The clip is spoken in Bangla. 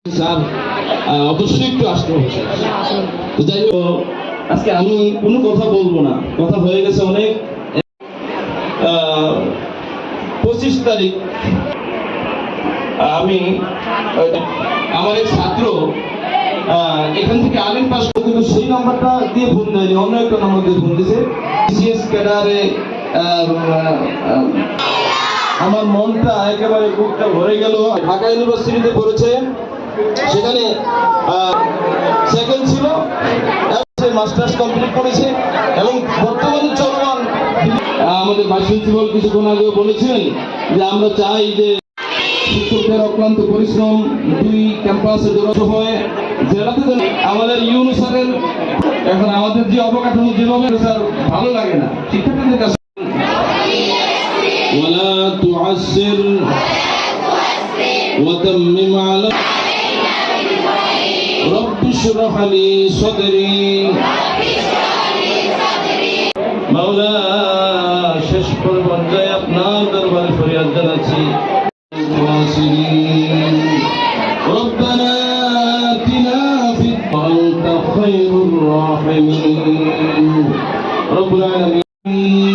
স্যার অবশ্যই একটু আসতে হচ্ছে। তো যাই হোক, আজকে আমি কোনো কথা বলবো না, কথা হয়ে গেছে অনেক। 25 তারিখ আমি আমার এক ছাত্র এখান থেকে আলিম পাস করে, কিন্তু সেই নাম্বারটা দিয়ে ফোন দেয়নি, অন্য একটা নাম্বার দিয়ে ফোন দিয়েছে। সিএস ক্যাডারে আমার মনটা একেবারে বুকটা ভরে গেল। ঢাকা ইউনিভার্সিটিতে পড়েছে, সেখানে সেকেন্ড ছিল, মাস্টার্স কমপ্লিট করেছে এবং বর্তমানে চলমান। আমাদের ভাইস প্রিন্সিপাল কিছুক্ষণ আগে বলেছিলেন যে আমরা চাই যে শিক্ষকদের অক্লান্ত পরিশ্রম দুই ক্যাম্পাসে জড়ো হয়ে জেলাতে আমাদের ইউনূস স্যারের এখন আমাদের যে অবকাঠামো যেভাবে স্যার ভালো লাগে না শিক্ষার্থীদের কাছে। ওয়ালা তুআসসির ওয়া তাম্মিম আলাইনা রব্বি ইশরাহ লি সাদরি। মাওলা, শেষ পর্যায়ে আপনার দরবারে ফরিয়াদ জানাচ্ছি। ربنا آتنا في الدنيا خير الراحمين رب العالمين।